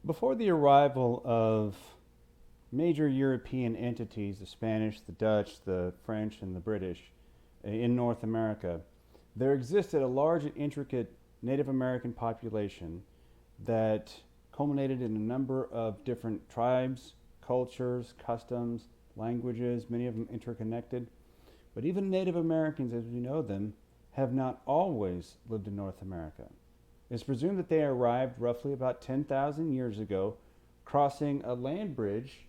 Before the arrival of major European entities, the Spanish, the Dutch, the French, and the British, in North America, there existed a large and intricate Native American population that culminated in a number of different tribes, cultures, customs, languages, many of them interconnected. But even Native Americans, as we know them, have not always lived in North America. It's presumed that they arrived roughly about 10,000 years ago, crossing a land bridge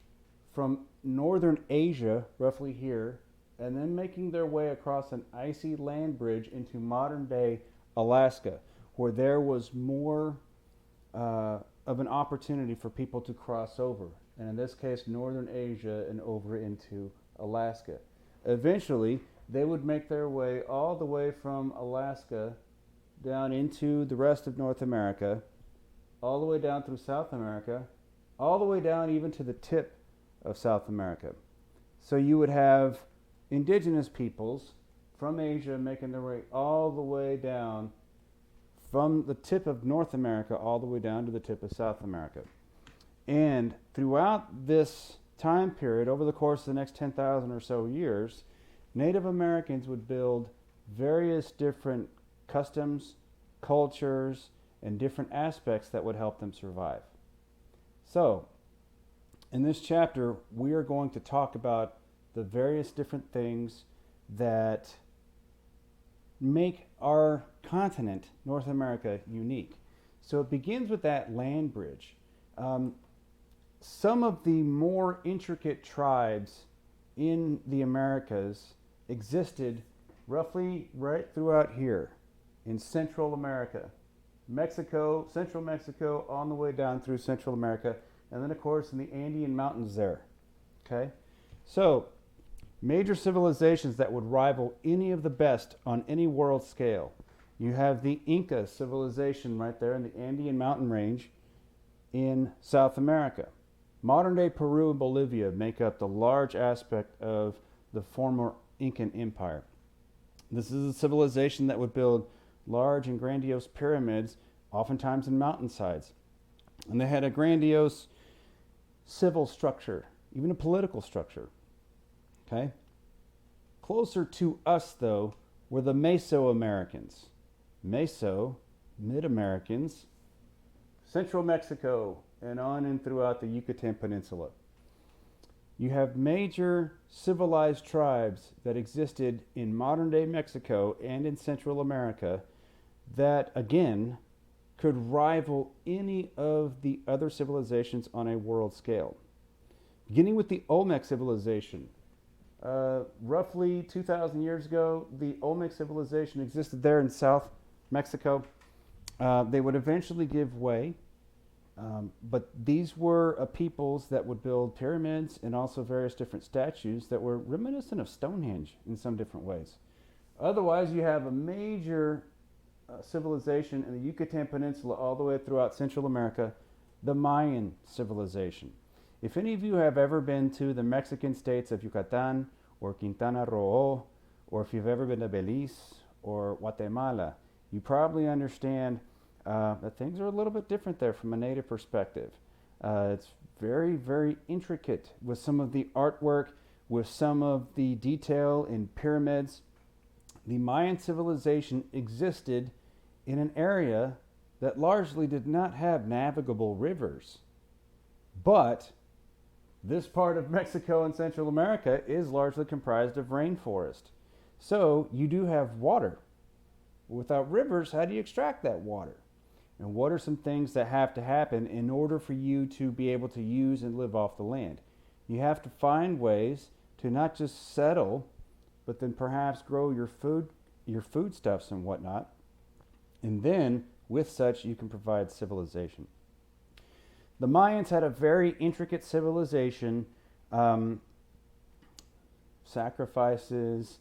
from northern Asia, roughly here, and then making their way across an icy land bridge into modern day Alaska, where there was more of an opportunity for people to cross over, and in this case, northern Asia and over into Alaska. Eventually, they would make their way all the way from Alaska down into the rest of North America, all the way down through South America, all the way down even to the tip of South America. So you would have indigenous peoples from Asia making their way all the way down from the tip of North America all the way down to the tip of South America. And throughout this time period, over the course of the next 10,000 or so years, Native Americans would build various different customs, cultures, and different aspects that would help them survive. So, in this chapter, we are going to talk about the various different things that make our continent, North America, unique. So it begins with that land bridge. Some of the more intricate tribes in the Americas existed roughly right throughout here in Central America. Mexico, Central Mexico, on the way down through Central America, and then of course in the Andean Mountains there. Okay? So, major civilizations that would rival any of the best on any world scale. You have the Inca civilization right there in the Andean mountain range in South America. Modern day Peru and Bolivia make up the large aspect of the former Incan Empire. This is a civilization that would build large and grandiose pyramids, oftentimes in mountainsides. And they had a grandiose civil structure, even a political structure. Okay? Closer to us, though, were the Mesoamericans. Meso, Mid-Americans, Central Mexico, and on and throughout the Yucatan Peninsula. You have major civilized tribes that existed in modern-day Mexico and in Central America that, again, could rival any of the other civilizations on a world scale. Beginning with the Olmec civilization. Roughly 2,000 years ago, the Olmec civilization existed there in South Mexico. They would eventually give way, but these were peoples that would build pyramids and also various different statues that were reminiscent of Stonehenge in some different ways. Otherwise, you have a major civilization in the Yucatan Peninsula all the way throughout Central America, the Mayan civilization. If any of you have ever been to the Mexican states of Yucatan or Quintana Roo, or if you've ever been to Belize or Guatemala, you probably understand that things are a little bit different there from a native perspective. It's very, very intricate with some of the artwork, with some of the detail in pyramids. The Mayan civilization existed in an area that largely did not have navigable rivers. But this part of Mexico and Central America is largely comprised of rainforest. So you do have water. Without rivers, how do you extract that water? And what are some things that have to happen in order for you to be able to use and live off the land? You have to find ways to not just settle, but then perhaps grow your foodstuffs and whatnot. And then, with such, you can provide civilization. The Mayans had a very intricate civilization, sacrifices,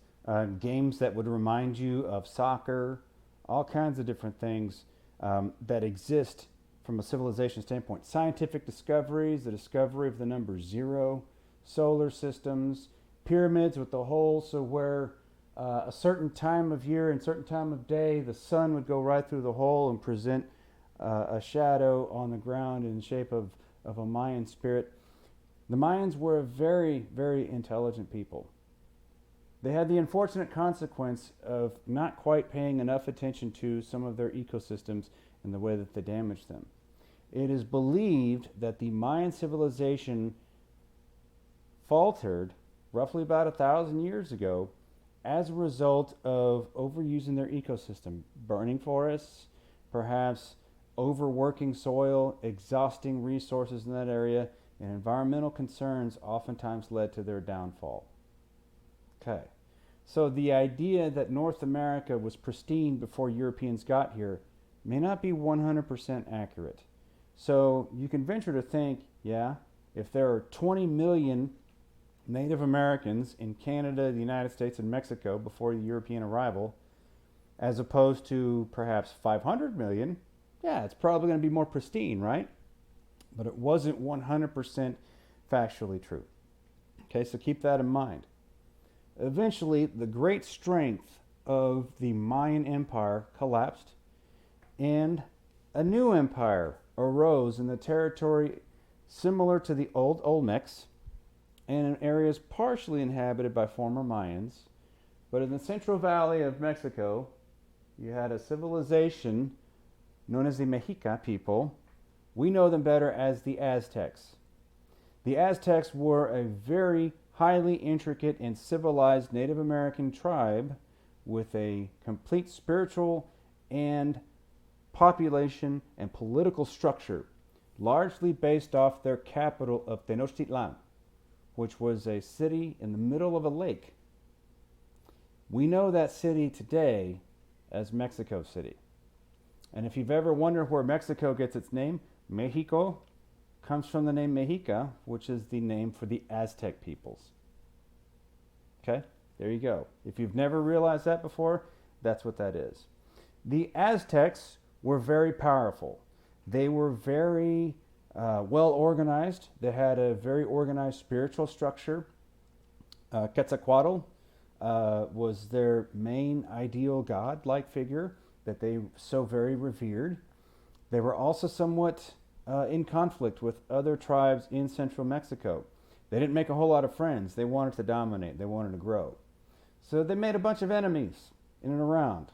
games that would remind you of soccer, all kinds of different things that exist from a civilization standpoint. Scientific discoveries, the discovery of the number zero, solar systems, pyramids with the holes, so where a certain time of year and certain time of day, the sun would go right through the hole and present a shadow on the ground in the shape of a Mayan spirit. The Mayans were a very, very intelligent people. They had the unfortunate consequence of not quite paying enough attention to some of their ecosystems and the way that they damaged them. It is believed that the Mayan civilization faltered roughly about 1,000 years ago as a result of overusing their ecosystem, burning forests, perhaps overworking soil, exhausting resources in that area, and environmental concerns oftentimes led to their downfall. Okay, so the idea that North America was pristine before Europeans got here may not be 100% accurate. So you can venture to think, yeah, if there are 20 million Native Americans in Canada, the United States, and Mexico before the European arrival, as opposed to perhaps 500 million, yeah, it's probably going to be more pristine, right? But it wasn't 100% factually true. Okay, so keep that in mind. Eventually, the great strength of the Mayan Empire collapsed, and a new empire arose in the territory similar to the old Olmecs and in areas partially inhabited by former Mayans. But in the Central Valley of Mexico, you had a civilization known as the Mexica people. We know them better as the Aztecs. The Aztecs were a very highly intricate and civilized Native American tribe with a complete spiritual and population and political structure, largely based off their capital of Tenochtitlan, which was a city in the middle of a lake. We know that city today as Mexico City. And if you've ever wondered where Mexico gets its name, Mexico comes from the name Mexica, which is the name for the Aztec peoples. Okay, there you go. If you've never realized that before, that's what that is. The Aztecs were very powerful. They were very well organized. They had a very organized spiritual structure. Quetzalcoatl was their main ideal god-like figure that they so very revered. They were also somewhat in conflict with other tribes in central Mexico. They didn't make a whole lot of friends. They wanted to dominate. They wanted to grow. So they made a bunch of enemies in and around.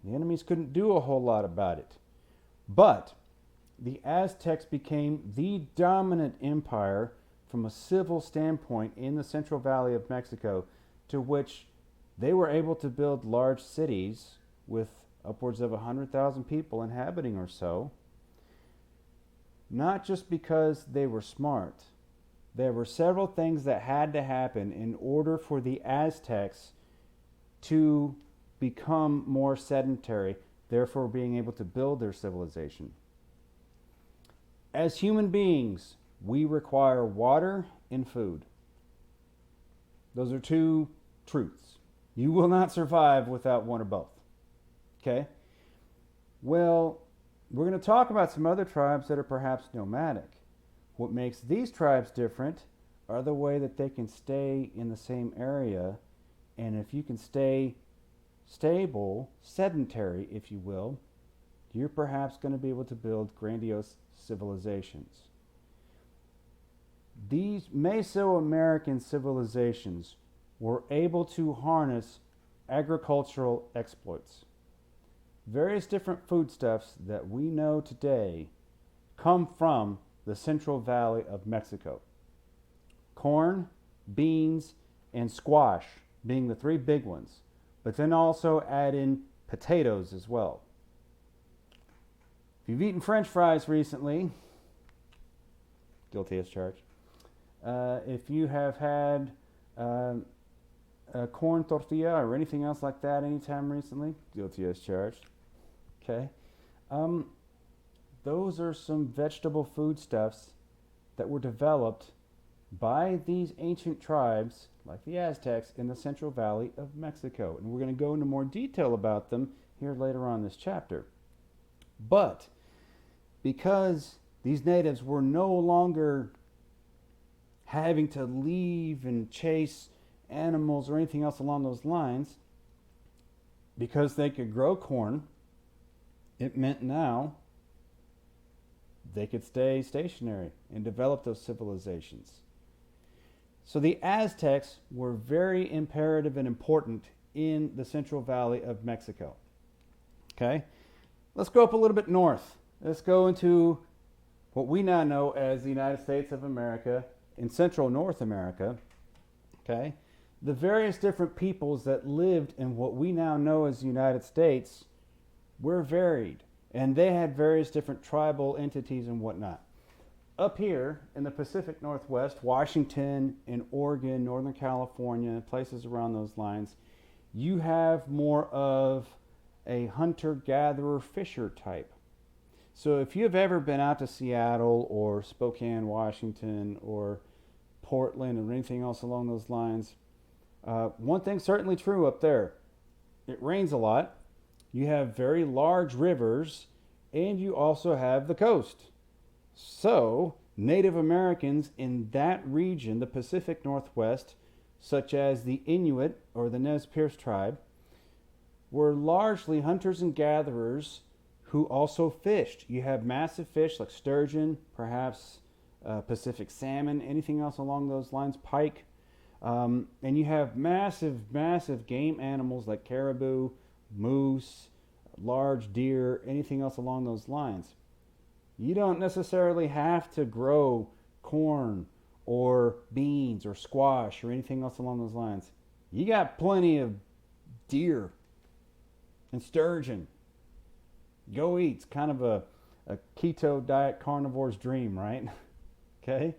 The enemies couldn't do a whole lot about it. But the Aztecs became the dominant empire from a civil standpoint in the Central Valley of Mexico, to which they were able to build large cities with upwards of 100,000 people inhabiting or so, not just because they were smart. There were several things that had to happen in order for the Aztecs to become more sedentary, therefore being able to build their civilization. As human beings, we require water and food. Those are two truths. You will not survive without one or both. Okay? Well, we're going to talk about some other tribes that are perhaps nomadic. What makes these tribes different are the way that they can stay in the same area. And if you can stay stable, sedentary, if you will, you're perhaps going to be able to build grandiose civilizations. These Mesoamerican civilizations were able to harness agricultural exploits. Various different foodstuffs that we know today come from the Central Valley of Mexico. Corn, beans, and squash being the three big ones, but then also add in potatoes as well. If you've eaten French fries recently, guilty as charged. If you have had a corn tortilla or anything else like that anytime recently, guilty as charged. Okay. Those are some vegetable foodstuffs that were developed by these ancient tribes, like the Aztecs, in the Central Valley of Mexico. And we're going to go into more detail about them here later on in this chapter. But because these natives were no longer having to leave and chase animals or anything else along those lines, because they could grow corn, it meant now they could stay stationary and develop those civilizations. So the Aztecs were very imperative and important in the Central Valley of Mexico. Okay, let's go up a little bit north. Let's go into what we now know as the United States of America in Central North America. Okay, the various different peoples that lived in what we now know as the United States were varied, and they had various different tribal entities and whatnot. Up here in the Pacific Northwest, Washington and Oregon, Northern California, places around those lines, you have more of a hunter-gatherer-fisher type. So if you've ever been out to Seattle or Spokane, Washington, or Portland or anything else along those lines, one thing's certainly true up there. It rains a lot. You have very large rivers, and you also have the coast. So Native Americans in that region, the Pacific Northwest, such as the Inuit or the Nez Perce tribe, were largely hunters and gatherers who also fished. You have massive fish like sturgeon, perhaps Pacific salmon, anything else along those lines, pike. And you have massive game animals like caribou, moose, large deer, anything else along those lines. You don't necessarily have to grow corn or beans or squash or anything else along those lines. You got plenty of deer and sturgeon. Go eat. It's kind of a keto diet carnivore's dream, right? Okay?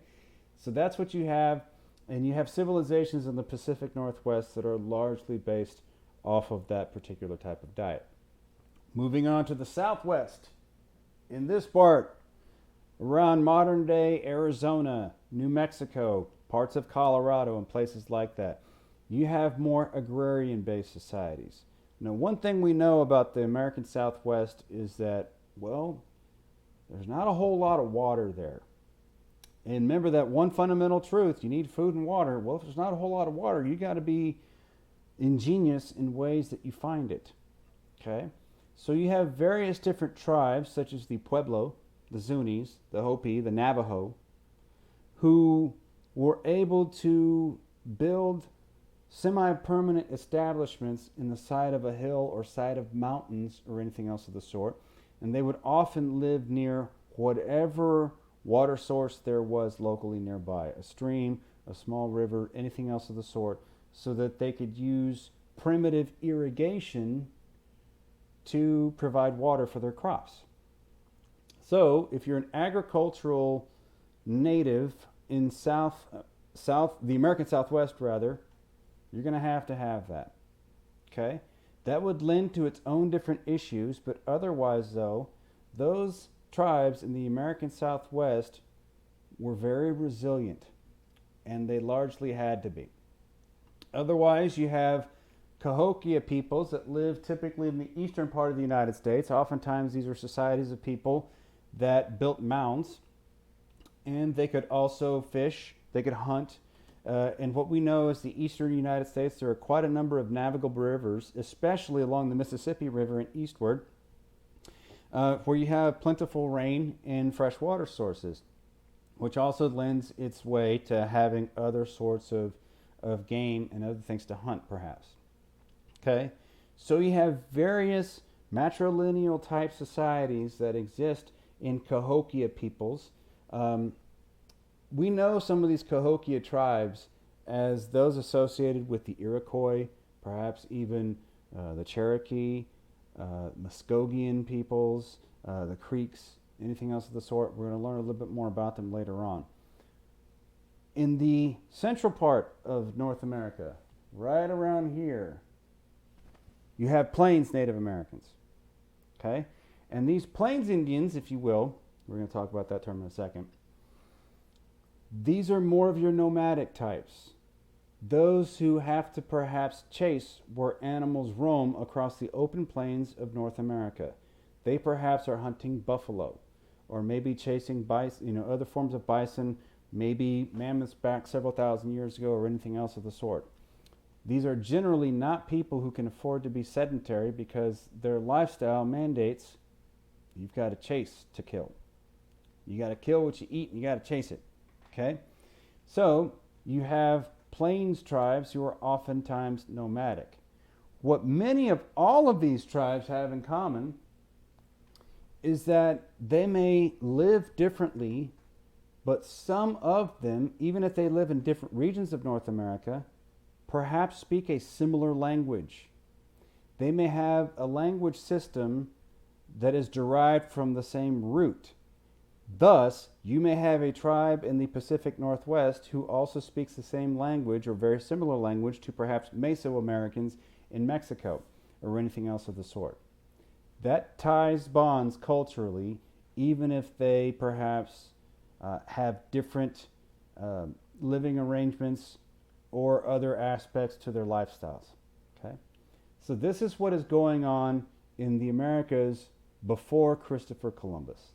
So that's what you have. And you have civilizations in the Pacific Northwest that are largely based off of that particular type of diet. Moving on to the Southwest. In this part, around modern-day Arizona, New Mexico, parts of Colorado, and places like that, you have more agrarian-based societies. Now, one thing we know about the American Southwest is that, well, there's not a whole lot of water there. And remember that one fundamental truth, you need food and water. Well, if there's not a whole lot of water, you got to be ingenious in ways that you find it. Okay? So you have various different tribes, such as the Pueblo, the Zunis, the Hopi, the Navajo, who were able to build semi-permanent establishments in the side of a hill or side of mountains or anything else of the sort. And they would often live near whatever water source there was locally nearby, a stream, a small river, anything else of the sort, so that they could use primitive irrigation to provide water for their crops. So if you're an agricultural native in the American Southwest rather, you're going to have that. Okay? That would lend to its own different issues, but otherwise though, those tribes in the American Southwest were very resilient, and they largely had to be. Otherwise, you have Cahokia peoples that live typically in the eastern part of the United States. Oftentimes, these are societies of people that built mounds, and they could also fish, they could hunt. And what we know is the eastern United States, there are quite a number of navigable rivers, especially along the Mississippi River and eastward, where you have plentiful rain and fresh water sources, which also lends its way to having other sorts of game and other things to hunt, perhaps. Okay, so you have various matrilineal type societies that exist in Cahokia peoples. We know some of these Cahokia tribes as those associated with the Iroquois, perhaps even the Cherokee, Muskogean peoples, the Creeks, anything else of the sort. We're going to learn a little bit more about them later on. In the central part of North America, right around here, you have Plains Native Americans. Okay? And these Plains Indians, if you will, we're going to talk about that term in a second, these are more of your nomadic types. Those who have to perhaps chase where animals roam across the open plains of North America. They perhaps are hunting buffalo, or maybe chasing bison, other forms of bison, maybe mammoths back several thousand years ago, or anything else of the sort. These are generally not people who can afford to be sedentary because their lifestyle mandates you've got to chase to kill. You got to kill what you eat and you got to chase it. Okay? So you have plains tribes who are oftentimes nomadic. What many of all of these tribes have in common is that they may live differently, but some of them, even if they live in different regions of North America, perhaps speak a similar language. They may have a language system that is derived from the same root. Thus, you may have a tribe in the Pacific Northwest who also speaks the same language or very similar language to perhaps Mesoamericans in Mexico or anything else of the sort. That ties bonds culturally, even if they perhaps have different living arrangements or other aspects to their lifestyles. Okay? So this is what is going on in the Americas before Christopher Columbus.